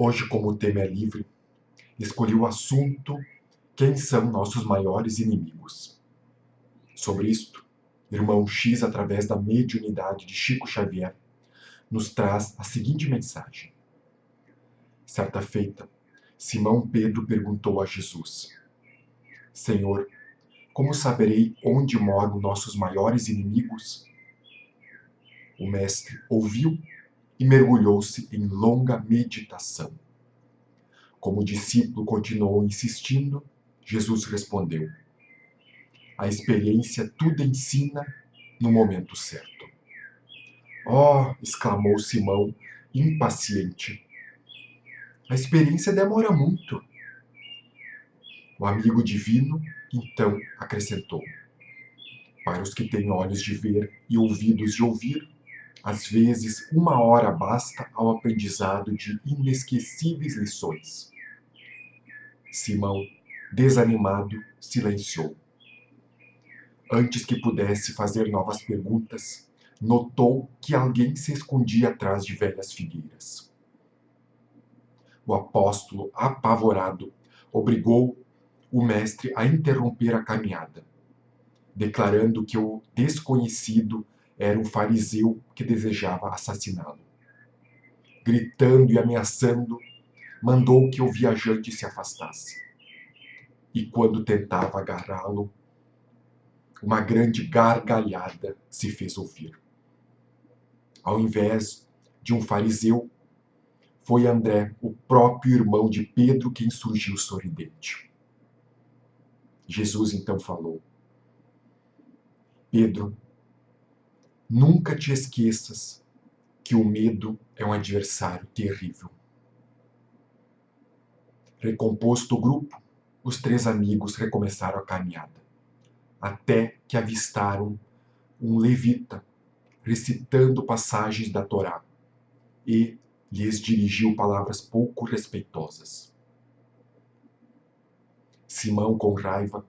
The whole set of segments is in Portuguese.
Hoje, como o tema é livre, escolhi o assunto Quem são nossos maiores inimigos? Sobre isto, Irmão X, através da mediunidade de Chico Xavier, nos traz a seguinte mensagem. Certa feita, Simão Pedro perguntou a Jesus: Senhor, como saberei onde moram nossos maiores inimigos? O mestre ouviu e mergulhou-se em longa meditação. Como o discípulo continuou insistindo, Jesus respondeu: A experiência tudo ensina no momento certo. Oh! Exclamou Simão, impaciente. A experiência demora muito. O amigo divino, então, acrescentou: Para os que têm olhos de ver e ouvidos de ouvir, às vezes 1 hora basta ao aprendizado de inesquecíveis lições. Simão, desanimado, silenciou. Antes que pudesse fazer novas perguntas, notou que alguém se escondia atrás de velhas figueiras. O apóstolo, apavorado, obrigou o mestre a interromper a caminhada, declarando que o desconhecido era um fariseu que desejava assassiná-lo. Gritando e ameaçando, mandou que o viajante se afastasse. E quando tentava agarrá-lo, uma grande gargalhada se fez ouvir. Ao invés de um fariseu, foi André, o próprio irmão de Pedro, quem surgiu sorridente. Jesus então falou: Pedro, nunca te esqueças que o medo é um adversário terrível. Recomposto o grupo, os 3 amigos recomeçaram a caminhada, até que avistaram um levita recitando passagens da Torá e lhes dirigiu palavras pouco respeitosas. Simão, com raiva,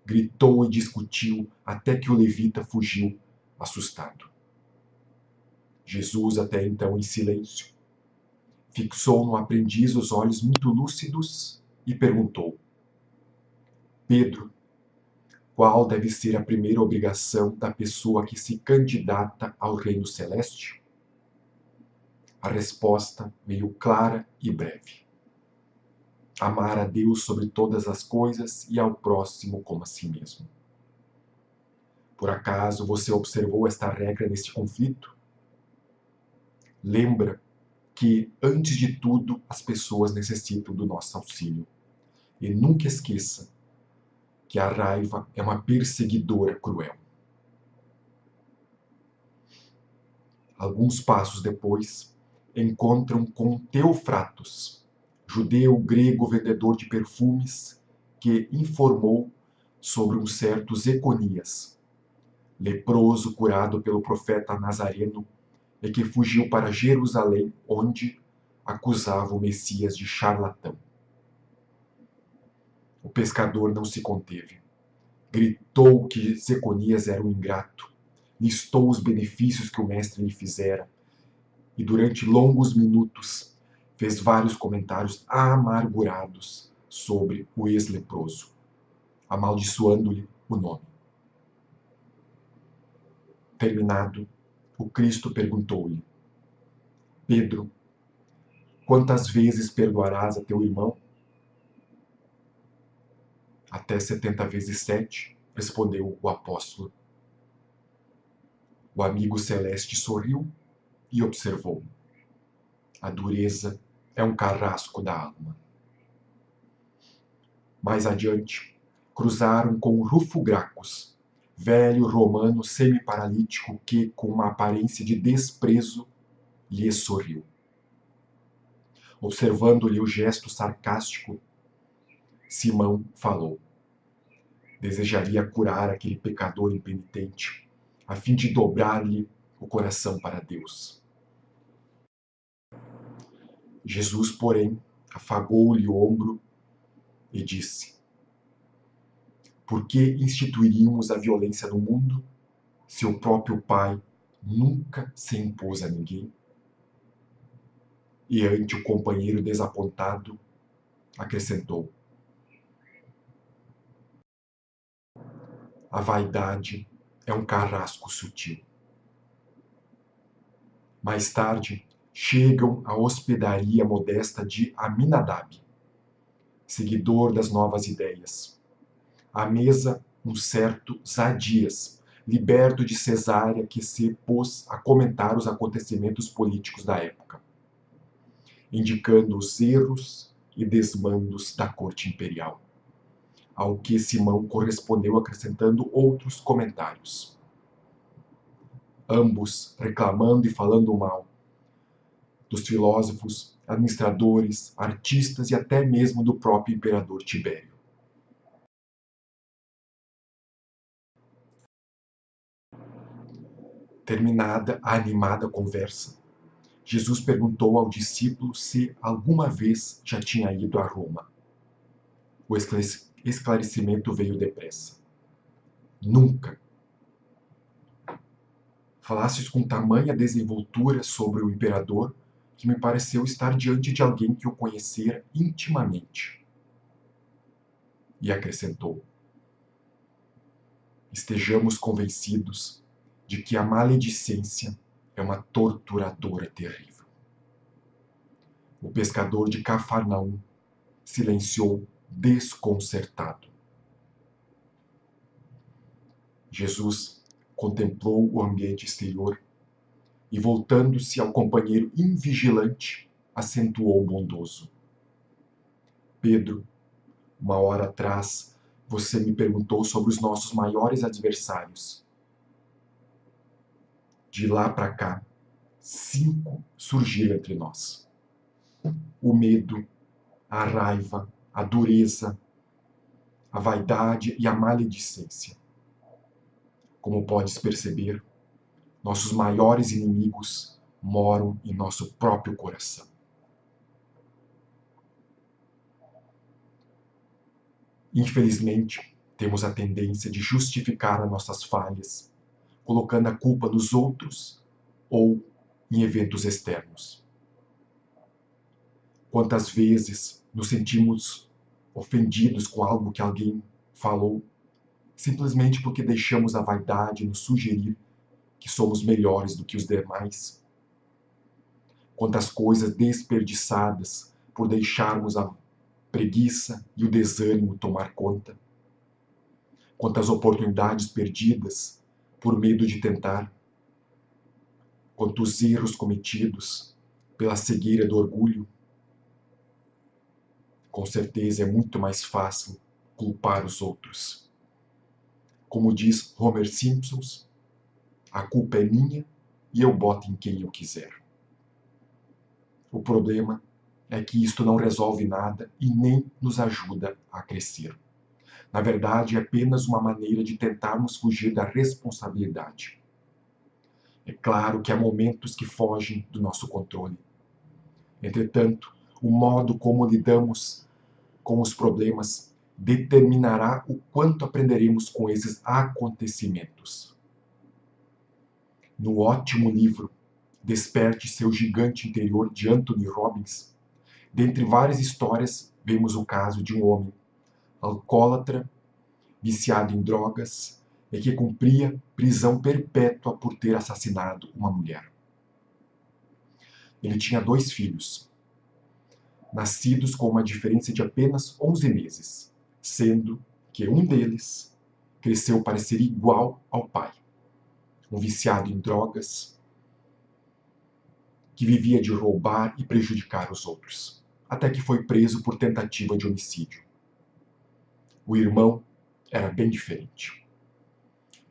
gritou e discutiu até que o levita fugiu, assustado. Jesus, até então em silêncio, fixou no aprendiz os olhos muito lúcidos e perguntou: Pedro, qual deve ser a primeira obrigação da pessoa que se candidata ao reino celeste? A resposta veio clara e breve: amar a Deus sobre todas as coisas e ao próximo como a si mesmo. Por acaso você observou esta regra neste conflito? Lembra que, antes de tudo, as pessoas necessitam do nosso auxílio. E nunca esqueça que a raiva é uma perseguidora cruel. Alguns passos depois, encontram com Teofratos, judeu grego vendedor de perfumes, que informou sobre um certo Zeconias, leproso curado pelo profeta Nazareno e que fugiu para Jerusalém, onde acusava o Messias de charlatão. O pescador não se conteve. Gritou que Zeconias era um ingrato, listou os benefícios que o mestre lhe fizera e, durante longos minutos, fez vários comentários amargurados sobre o ex-leproso, amaldiçoando-lhe o nome. Terminado, o Cristo perguntou-lhe: Pedro, quantas vezes perdoarás a teu irmão? Até 70 vezes 7, respondeu o apóstolo. O amigo celeste sorriu e observou: a dureza é um carrasco da alma. Mais adiante, cruzaram com Rufo Gracchus, velho romano semi-paralítico que, com uma aparência de desprezo, lhe sorriu. Observando-lhe o gesto sarcástico, Simão falou: desejaria curar aquele pecador impenitente, a fim de dobrar-lhe o coração para Deus. Jesus, porém, afagou-lhe o ombro e disse: por que instituiríamos a violência no mundo se o próprio Pai nunca se impôs a ninguém? E ante o companheiro desapontado, acrescentou: a vaidade é um carrasco sutil. Mais tarde, chegam à hospedaria modesta de Aminadab, seguidor das novas ideias. À mesa, um certo Zadias, liberto de Cesárea, que se pôs a comentar os acontecimentos políticos da época, indicando os erros e desmandos da corte imperial, ao que Simão correspondeu acrescentando outros comentários, ambos reclamando e falando mal dos filósofos, administradores, artistas e até mesmo do próprio imperador Tibério. Terminada a animada conversa, Jesus perguntou ao discípulo se alguma vez já tinha ido a Roma. O esclarecimento veio depressa. Nunca. Falastes com tamanha desenvoltura sobre o imperador que me pareceu estar diante de alguém que o conhecera intimamente. E acrescentou: estejamos convencidos de que a maledicência é uma torturadora terrível. O pescador de Cafarnaum silenciou desconcertado. Jesus contemplou o ambiente exterior e, voltando-se ao companheiro invigilante, acentuou bondoso: Pedro, uma hora atrás você me perguntou sobre os nossos maiores adversários. De lá para cá, 5 surgiram entre nós: o medo, a raiva, a dureza, a vaidade e a maledicência. Como podes perceber, nossos maiores inimigos moram em nosso próprio coração. Infelizmente, temos a tendência de justificar as nossas falhas, colocando a culpa nos outros ou em eventos externos. Quantas vezes nos sentimos ofendidos com algo que alguém falou, simplesmente porque deixamos a vaidade nos sugerir que somos melhores do que os demais? Quantas coisas desperdiçadas por deixarmos a preguiça e o desânimo tomar conta? Quantas oportunidades perdidas por medo de tentar? Quantos erros cometidos pela cegueira do orgulho? Com certeza é muito mais fácil culpar os outros. Como diz Homer Simpson, a culpa é minha e eu boto em quem eu quiser. O problema é que isto não resolve nada e nem nos ajuda a crescer. Na verdade, é apenas uma maneira de tentarmos fugir da responsabilidade. É claro que há momentos que fogem do nosso controle. Entretanto, o modo como lidamos com os problemas determinará o quanto aprenderemos com esses acontecimentos. No ótimo livro Desperte Seu Gigante Interior, de Anthony Robbins, dentre várias histórias, vemos o caso de um homem alcoólatra, viciado em drogas e que cumpria prisão perpétua por ter assassinado uma mulher. Ele tinha 2 filhos, nascidos com uma diferença de apenas 11 meses, sendo que um deles cresceu para ser igual ao pai, um viciado em drogas, que vivia de roubar e prejudicar os outros, até que foi preso por tentativa de homicídio. O irmão era bem diferente.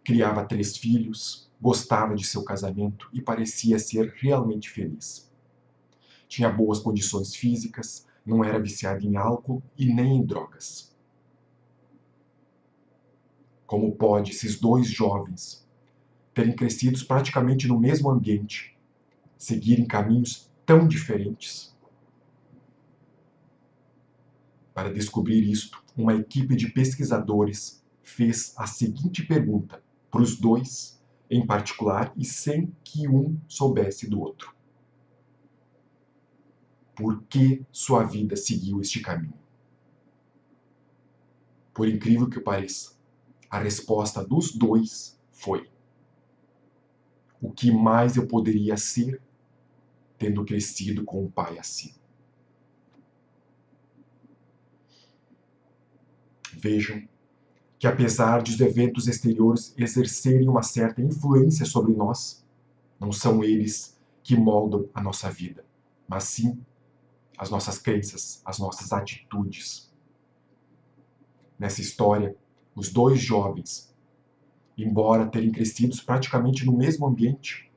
Criava 3 filhos, gostava de seu casamento e parecia ser realmente feliz. Tinha boas condições físicas, não era viciado em álcool e nem em drogas. Como pode esses 2 jovens terem crescido praticamente no mesmo ambiente, seguirem caminhos tão diferentes? Para descobrir isto, uma equipe de pesquisadores fez a seguinte pergunta para os 2, em particular, e sem que um soubesse do outro: por que sua vida seguiu este caminho. Por incrível que pareça, a resposta dos dois foi: o que mais eu poderia ser tendo crescido com um pai assim? Vejam que, apesar de os eventos exteriores exercerem uma certa influência sobre nós, não são eles que moldam a nossa vida, mas sim as nossas crenças, as nossas atitudes. Nessa história, os dois jovens, embora terem crescido praticamente no mesmo ambiente,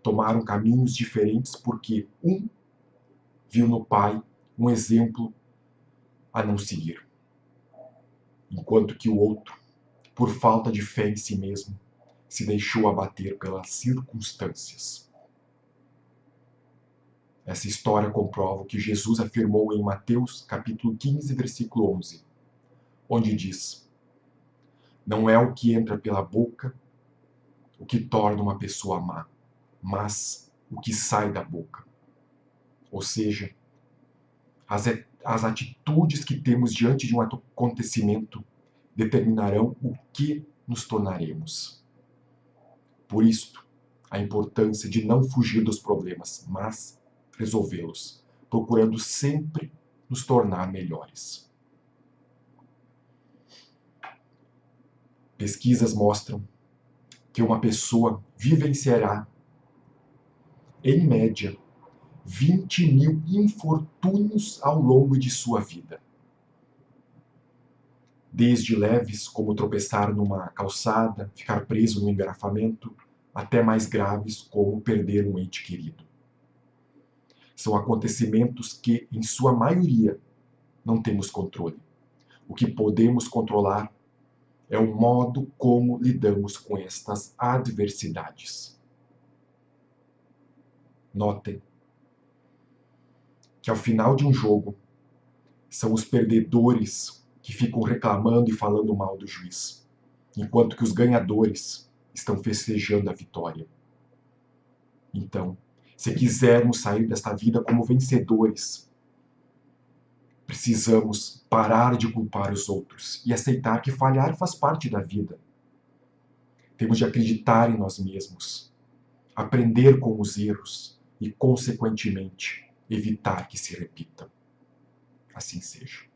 tomaram caminhos diferentes porque um viu no pai um exemplo a não seguir, enquanto que o outro, por falta de fé em si mesmo, se deixou abater pelas circunstâncias. Essa história comprova o que Jesus afirmou em Mateus capítulo 15, versículo 11, onde diz: não é o que entra pela boca o que torna uma pessoa má, mas o que sai da boca. Ou seja, as atitudes que temos diante de um acontecimento determinarão o que nos tornaremos. Por isto, a importância de não fugir dos problemas, mas resolvê-los, procurando sempre nos tornar melhores. Pesquisas mostram que uma pessoa vivenciará, em média, 20.000 infortúnios ao longo de sua vida. Desde leves, como tropeçar numa calçada, ficar preso no engarrafamento, até mais graves, como perder um ente querido. São acontecimentos que, em sua maioria, não temos controle. O que podemos controlar é o modo como lidamos com estas adversidades. Notem que ao final de um jogo, são os perdedores que ficam reclamando e falando mal do juiz, enquanto que os ganhadores estão festejando a vitória. Então, se quisermos sair desta vida como vencedores, precisamos parar de culpar os outros e aceitar que falhar faz parte da vida. Temos de acreditar em nós mesmos, aprender com os erros e, consequentemente, evitar que se repitam. Assim seja.